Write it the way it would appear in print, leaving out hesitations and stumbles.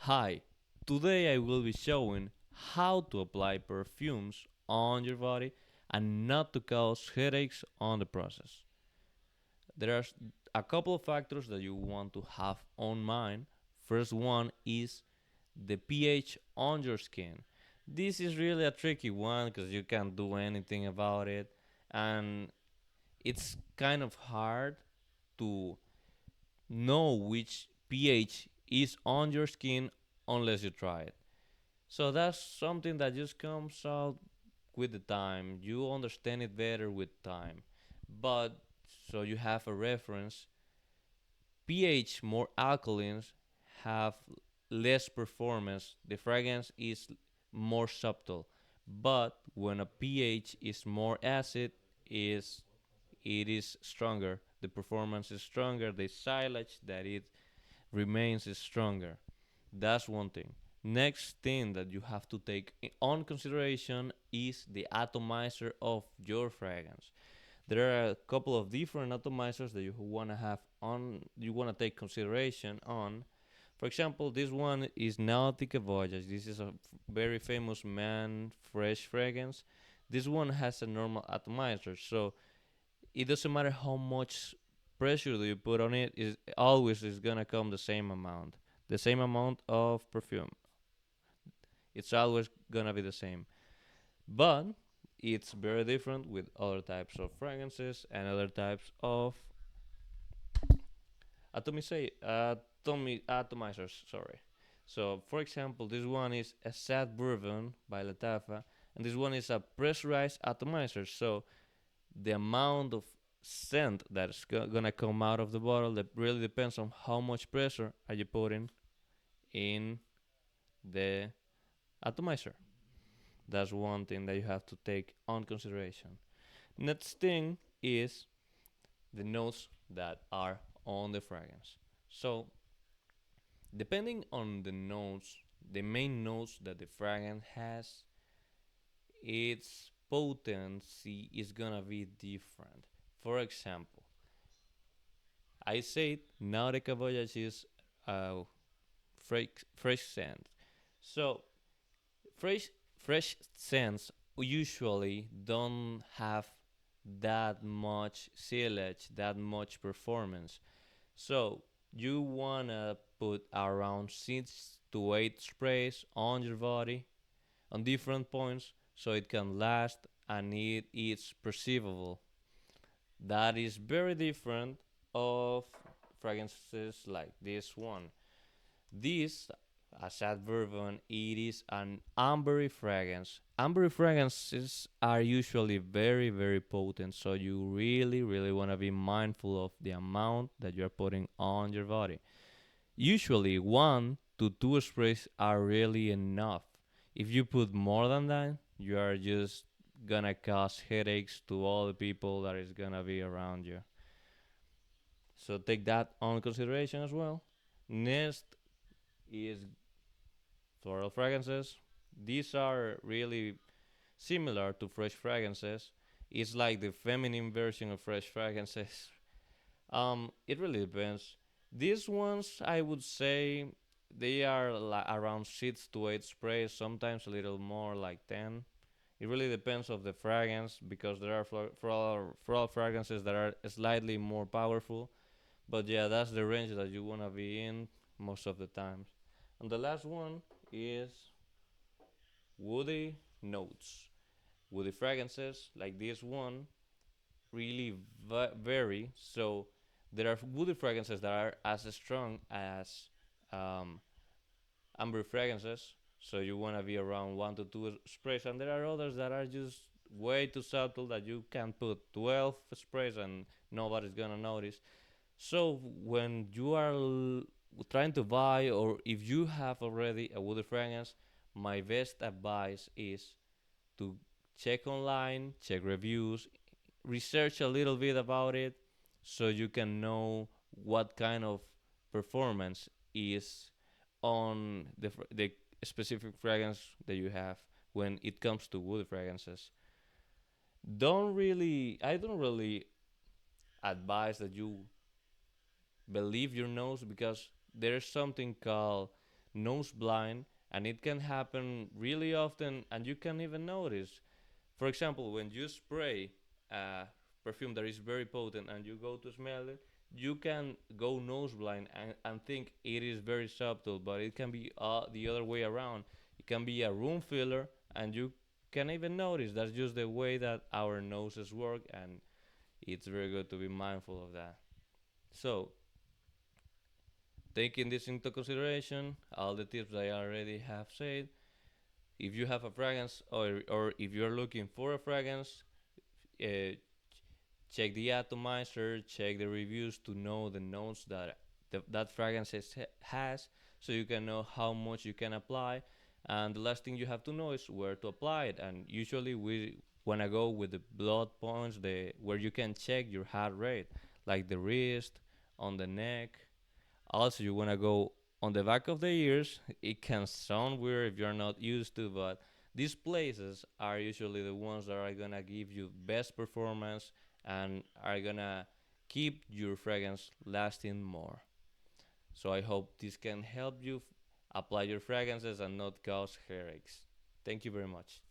Hi, today I will be showing how to apply perfumes on your body and not to cause headaches on the process. There are a couple of factors that you want to have on mind. First one is the pH on your skin. This is really a tricky one because you can't do anything about it, and it's kind of hard to know which pH is on your skin unless you try it. So that's something that just comes out with the time. You understand it better with time. But so you have a reference, pH more alkalines have less performance. The fragrance is more subtle. But when a pH is more acid, is it is stronger. The performance is stronger. The silage that it remains is stronger. That's one thing. Next thing that you have to take on consideration is the atomizer of your fragrance. There are a couple of different atomizers that you want to have on, you want to take consideration on. For example, this one is Nautica Voyage. This is a very famous man fresh fragrance. This one has a normal atomizer, so it doesn't matter how much pressure do you put on it, is always is gonna come the same amount of perfume. It's always gonna be the same, but it's very different with other types of fragrances and other types of atomizers. Sorry. So, for example, this one is a sad bourbon by Latafa, and this one is a pressurized atomizer. So the amount of scent that's gonna come out of the bottle that really depends on how much pressure are you putting in the atomizer. That's one thing that you have to take on consideration. Next thing is the notes that are on the fragrance. So depending on the notes, the main notes that the fragrance has, its potency is gonna be different. For example, I said Nautica Voyage is uh, fresh scent. So fresh fresh scents usually don't have that much silage, that much performance. So you wanna put around 6 to 8 sprays on your body on different points so it can last and it is perceivable. That is very different of fragrances like this one. This, as at bourbon, it is an ambery fragrance. Ambery fragrances are usually very, very potent, so you really want to be mindful of the amount that you're putting on your body. Usually, 1 to 2 sprays are really enough. If you put more than that, you are just gonna cause headaches to all the people that is gonna be around you. So take that on consideration as well. Next is floral fragrances. These are really similar to fresh fragrances. It's like the feminine version of fresh fragrances. It really depends. These ones, I would say, they are around 6 to 8 sprays, sometimes a little more, like 10. It really depends of the fragrance because there are floral fragrances that are slightly more powerful. But yeah, that's the range that you wanna be in most of the times. And the last one is woody notes. Woody fragrances like this one really vary. So there are woody fragrances that are as strong as um, amber fragrances. So you want to be around 1 to 2 sprays, and there are others that are just way too subtle that you can put 12 sprays and nobody's gonna notice. So when you are trying to buy, or if you have already a woody fragrance, my best advice is to check online, check reviews, research a little bit about it so you can know what kind of performance is on the specific fragrance that you have when it comes to wood fragrances. I don't really advise that you believe your nose because there's something called nose blind, and it can happen really often, and you can even notice. For example, when you spray a perfume that is very potent and you go to smell it, you can go nose blind and think it is very subtle, but it can be the other way around. It can be a room filler, and you can even notice. That's just the way that our noses work, and it's very good to be mindful of that. So, taking this into consideration, all the tips I already have said, if you have a fragrance or if you're looking for a fragrance, uh, check the atomizer, check the reviews to know the notes that that fragrance has, so you can know how much you can apply. And the last thing you have to know is where to apply it. And usually we wanna go with the blood points, the where you can check your heart rate, like the wrist, on the neck. Also, you wanna go on the back of the ears. It can sound weird if you're not used to, but these places are usually the ones that are gonna give you best performance and are gonna keep your fragrance lasting more. So I hope this can help you apply your fragrances and not cause headaches. Thank you very much.